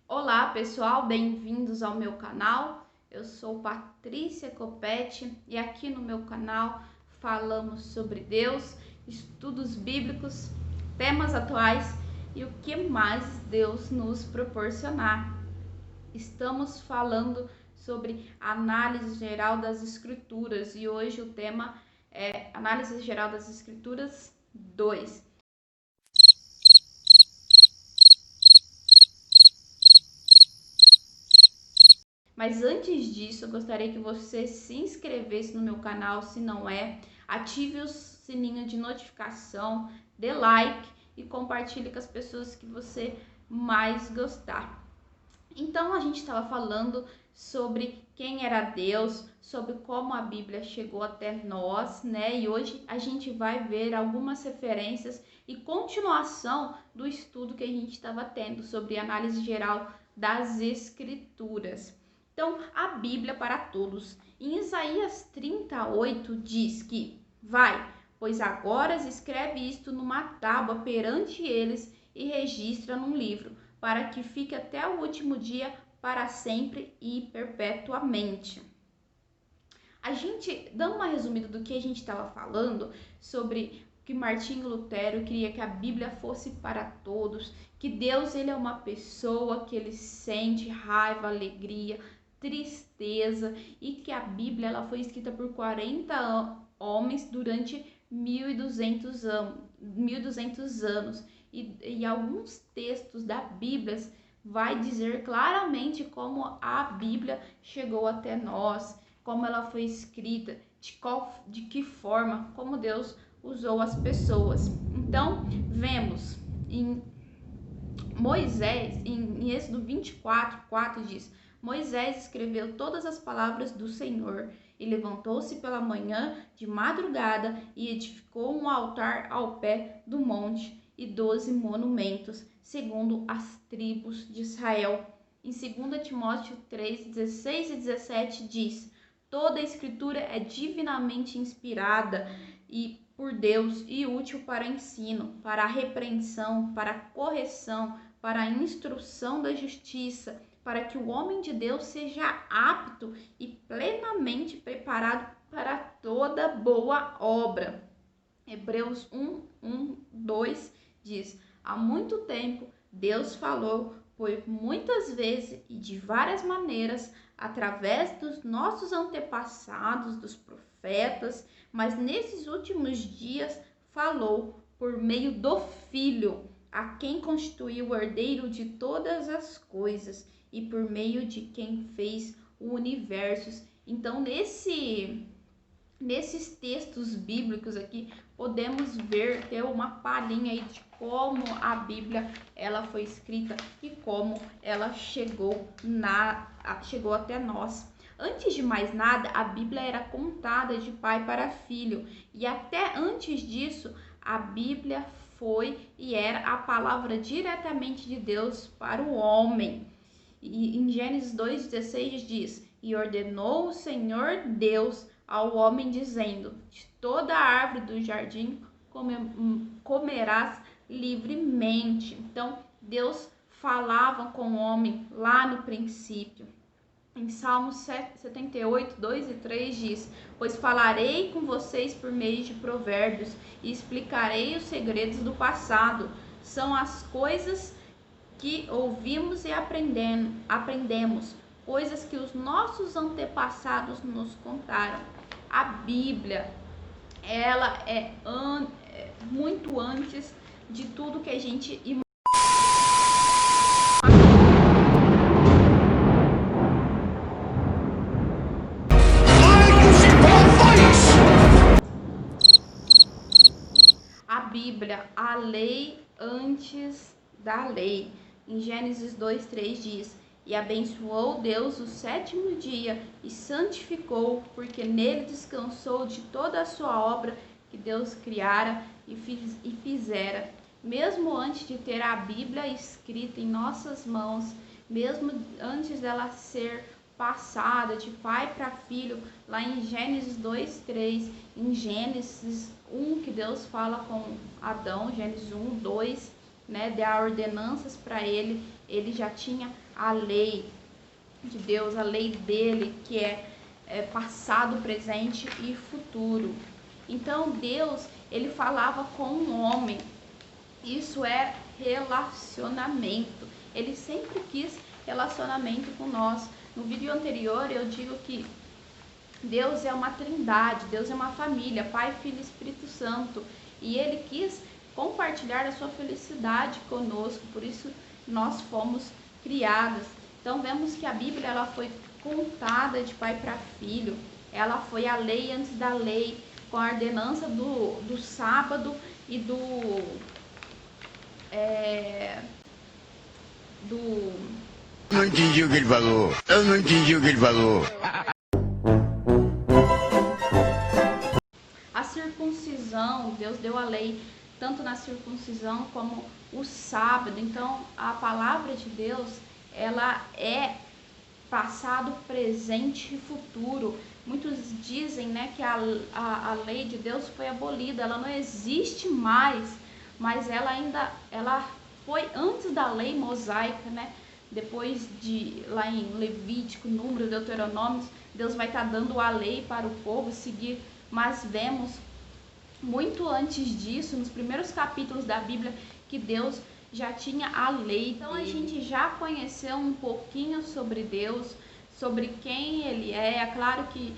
Olá pessoal, bem-vindos ao meu canal. Eu sou Patrícia Copete e aqui no meu canal falamos sobre Deus, estudos bíblicos, temas atuais e o que mais Deus nos proporcionar. Estamos falando sobre análise geral das Escrituras e hoje o tema é Análise Geral das Escrituras 2. Mas antes disso, eu gostaria que você se inscrevesse no meu canal, se não é, ative o sininho de notificação, dê like e compartilhe com as pessoas que você mais gostar. Então a gente estava falando sobre quem era Deus, sobre como a Bíblia chegou até nós, né? E hoje a gente vai ver algumas referências e continuação do estudo que a gente estava tendo sobre análise geral das Escrituras. Então, a Bíblia para todos. Em Isaías 38 diz que vai, pois agora escreve isto numa tábua perante eles e registra num livro, para que fique até o último dia, para sempre e perpetuamente. A gente, dando uma resumida do que a gente estava falando sobre que Martinho Lutero queria que a Bíblia fosse para todos, que Deus ele é uma pessoa, que ele sente raiva, alegria, tristeza e que a Bíblia ela foi escrita por 40 homens durante 1200 anos e alguns textos da Bíblia vai dizer claramente como a Bíblia chegou até nós, como ela foi escrita, de que forma, como Deus usou as pessoas. Então, vemos em Moisés, em Êxodo 24:4 diz: Moisés escreveu todas as palavras do Senhor e levantou-se pela manhã de madrugada e edificou um altar ao pé do monte e 12 monumentos, segundo as tribos de Israel. Em 2 Timóteo 3:16 e 17 diz: toda a escritura é divinamente inspirada e por Deus e útil para ensino, para a repreensão, para a correção, para a instrução da justiça, para que o homem de Deus seja apto e plenamente preparado para toda boa obra. Hebreus 1:2 diz: há muito tempo Deus falou por muitas vezes e de várias maneiras através dos nossos antepassados, dos profetas, mas nesses últimos dias falou por meio do Filho, a quem constituiu o herdeiro de todas as coisas e por meio de quem fez o universo. Então, nesses textos bíblicos aqui, podemos ver, ter uma palhinha aí de como a Bíblia ela foi escrita e como ela chegou até nós. Antes de mais nada, a Bíblia era contada de pai para filho, e até antes disso, a Bíblia foi e era a palavra diretamente de Deus para o homem. E em Gênesis 2:16 diz: e ordenou o Senhor Deus ao homem, dizendo: de toda a árvore do jardim comerás livremente. Então, Deus falava com o homem lá no princípio. Em Salmos 78:2 e 3 diz: pois falarei com vocês por meio de provérbios e explicarei os segredos do passado. São as coisas que ouvimos e aprendemos, coisas que os nossos antepassados nos contaram. A Bíblia, ela é muito antes de tudo que a gente imagina. A Bíblia, a lei antes da lei. Em Gênesis 2:3 diz: e abençoou Deus o sétimo dia e santificou, porque nele descansou de toda a sua obra que Deus criara e fizera. Mesmo antes de ter a Bíblia escrita em nossas mãos, mesmo antes dela ser passada de pai para filho, lá em Gênesis 2:3, em Gênesis 1, que Deus fala com Adão, Gênesis 1:2, né, dar ordenanças para ele, ele já tinha a lei de Deus, a lei dele, que é passado, presente e futuro. Então Deus, ele falava com um homem. Isso é relacionamento. Ele sempre quis relacionamento com nós. No vídeo anterior eu digo que Deus é uma trindade, Deus é uma família, Pai, Filho e Espírito Santo. E ele quis compartilhar a sua felicidade conosco, por isso nós fomos criados. Então vemos que a Bíblia ela foi contada de pai para filho, ela foi a lei antes da lei, com a ordenança do sábado e do... Não entendi o que ele falou. Eu não entendi o que ele falou. A circuncisão, Deus deu a lei tanto na circuncisão como o sábado. Então a palavra de Deus, ela é passado, presente e futuro. Muitos dizem, né, que a lei de Deus foi abolida, ela não existe mais, mas ela foi antes da lei mosaica, né? Depois de lá em Levítico, Número, Deuteronômio, Deus vai estar dando a lei para o povo seguir, mas vemos muito antes disso, nos primeiros capítulos da Bíblia, que Deus já tinha a lei. Então a gente já conheceu um pouquinho sobre Deus, sobre quem ele é. É claro que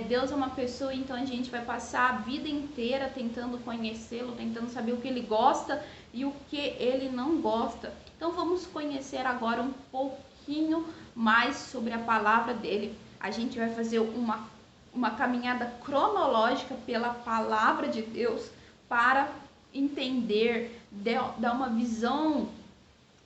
Deus é uma pessoa, então a gente vai passar a vida inteira tentando conhecê-lo, tentando saber o que ele gosta e o que ele não gosta. Então vamos conhecer agora um pouquinho mais sobre a palavra dele. A gente vai fazer uma caminhada cronológica pela palavra de Deus para entender, dar uma visão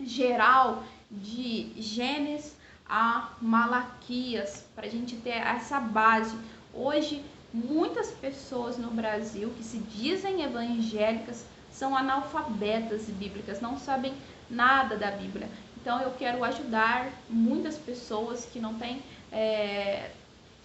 geral de Gênesis a Malaquias, para a gente ter essa base. Hoje, muitas pessoas no Brasil que se dizem evangélicas são analfabetas bíblicas, não sabem nada da Bíblia. Então eu quero ajudar muitas pessoas que não têm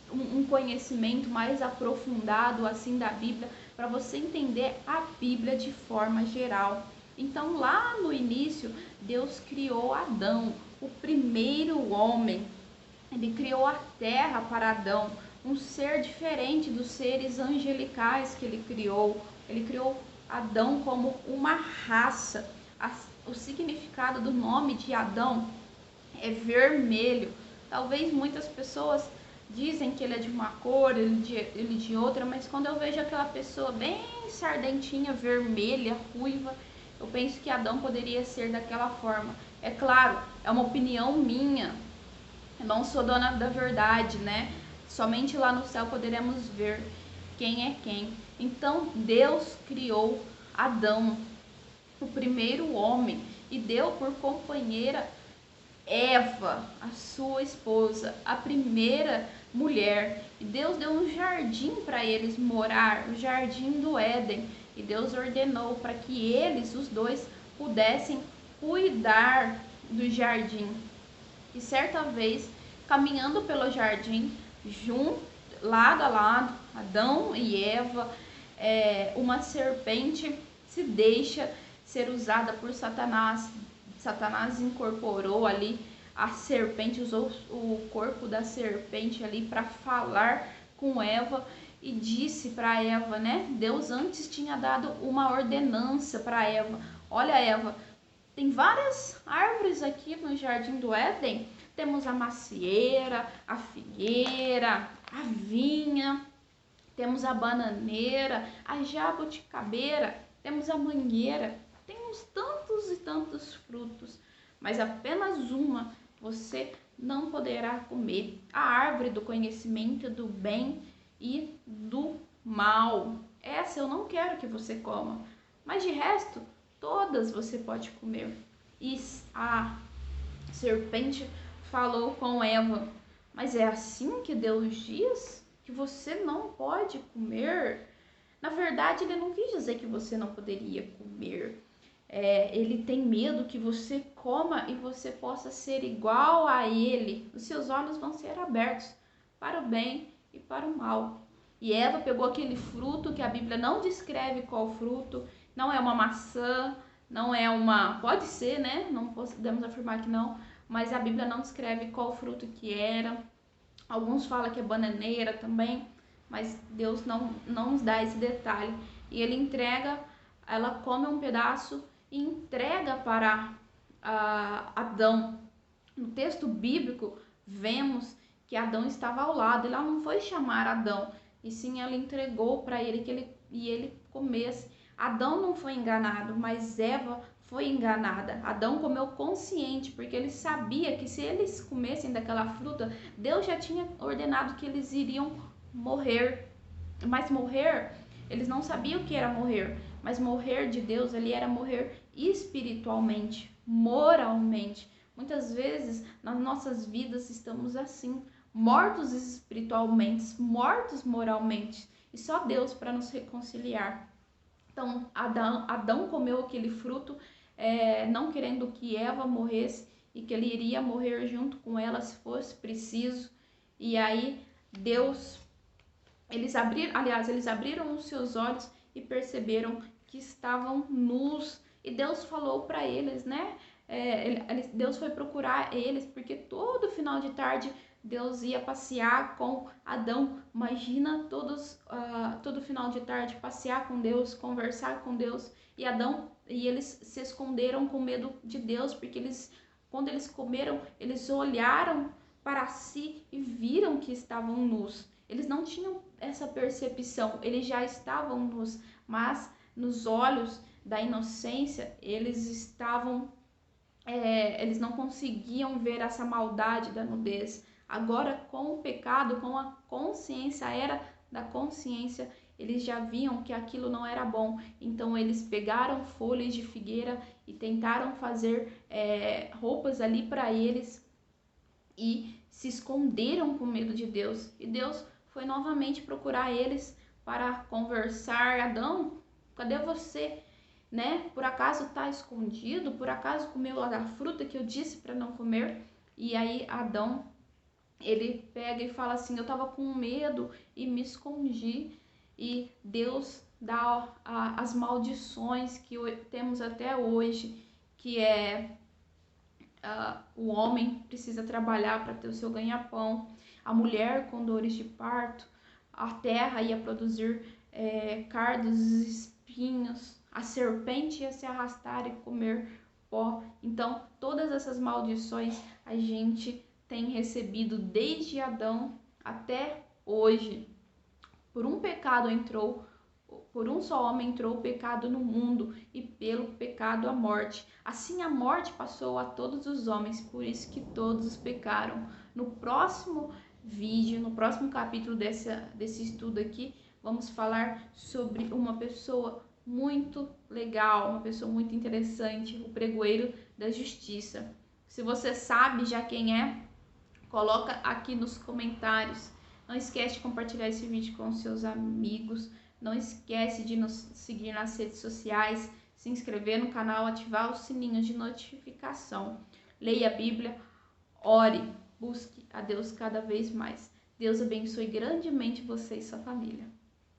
um conhecimento mais aprofundado assim da Bíblia, para você entender a Bíblia de forma geral. Então lá no início Deus criou Adão, o primeiro homem. Ele criou a terra para Adão, um ser diferente dos seres angelicais que ele criou. Ele criou Adão como uma raça. O significado do nome de Adão é vermelho. Talvez muitas pessoas dizem que ele é de uma cor, ele de outra, mas quando eu vejo aquela pessoa bem sardentinha, vermelha, ruiva, eu penso que Adão poderia ser daquela forma. É claro, é uma opinião minha, eu não sou dona da verdade, né? Somente lá no céu poderemos ver quem é quem. Então Deus criou Adão, o primeiro homem, e deu por companheira Eva, a sua esposa, a primeira mulher. E Deus deu um jardim para eles morar, o jardim do Éden. E Deus ordenou para que eles, os dois, pudessem cuidar do jardim. E certa vez, caminhando pelo jardim, junto, lado a lado, Adão e Eva, uma serpente se deixa ser usada por Satanás. Satanás incorporou ali a serpente, usou o corpo da serpente ali para falar com Eva e disse para Eva, né? Deus antes tinha dado uma ordenança para Eva. Olha, Eva, tem várias árvores aqui no jardim do Éden. Temos a macieira, a figueira, a vinha, temos a bananeira, a jabuticabeira, temos a mangueira. Temos tantos e tantos frutos, mas apenas uma você não poderá comer: a árvore do conhecimento do bem e do mal. Essa eu não quero que você coma, mas de resto, todas você pode comer. E a serpente falou com Eva: mas é assim que Deus diz que você não pode comer? Na verdade, ele não quis dizer que você não poderia comer. Ele tem medo que você coma e você possa ser igual a ele. Os seus olhos vão ser abertos para o bem e para o mal. E Eva pegou aquele fruto que a Bíblia não descreve qual fruto, não é uma maçã, não é uma... Pode ser, né? Não podemos afirmar que não, mas a Bíblia não descreve qual fruto que era. Alguns falam que é bananeira também, mas Deus não nos dá esse detalhe. E ele entrega, ela come um pedaço e entrega para Adão. No texto bíblico, vemos que Adão estava ao lado. Ela não foi chamar Adão, e sim ela entregou para ele e ele comesse. Adão não foi enganado, mas Eva foi enganada. Adão comeu consciente, porque ele sabia que se eles comessem daquela fruta, Deus já tinha ordenado que eles iriam morrer. Mas morrer, eles não sabiam o que era morrer, mas morrer de Deus, ele era morrer espiritualmente, moralmente. Muitas vezes nas nossas vidas estamos assim, mortos espiritualmente, mortos moralmente, e só Deus para nos reconciliar. Então Adão comeu aquele fruto, não querendo que Eva morresse, e que ele iria morrer junto com ela se fosse preciso. E aí eles abriram os seus olhos e perceberam que estavam nus. E Deus falou para eles, né? Deus foi procurar eles, porque todo final de tarde Deus ia passear com Adão. Imagina todo final de tarde passear com Deus, conversar com Deus. E eles se esconderam com medo de Deus, porque quando eles comeram, eles olharam para si e viram que estavam nus. Eles não tinham essa percepção, eles já estavam nus, mas nos olhos da inocência, eles não conseguiam ver essa maldade da nudez. Agora, com o pecado, com a consciência, a era da consciência, eles já viam que aquilo não era bom. Então eles pegaram folhas de figueira e tentaram fazer roupas ali para eles e se esconderam com medo de Deus. E Deus foi novamente procurar eles para conversar. Adão, cadê você? Né? Por acaso está escondido? Por acaso comeu lá da fruta que eu disse para não comer? E aí Adão, ele pega e fala assim: eu estava com medo e me escondi. E Deus dá as maldições que temos até hoje, que o homem precisa trabalhar para ter o seu ganha-pão, a mulher com dores de parto, a terra ia produzir cardos e espinhos, a serpente ia se arrastar e comer pó. Então, todas essas maldições a gente tem recebido desde Adão até hoje. Por um só homem entrou o pecado no mundo, e pelo pecado a morte. Assim a morte passou a todos os homens, por isso que todos pecaram. No próximo vídeo, no próximo capítulo desse estudo aqui, vamos falar sobre uma pessoa muito legal, uma pessoa muito interessante, o pregoeiro da justiça. Se você sabe já quem é, coloca aqui nos comentários. Não esquece de compartilhar esse vídeo com seus amigos. Não esquece de nos seguir nas redes sociais, se inscrever no canal, ativar os sininhos de notificação. Leia a Bíblia, ore, busque a Deus cada vez mais. Deus abençoe grandemente você e sua família.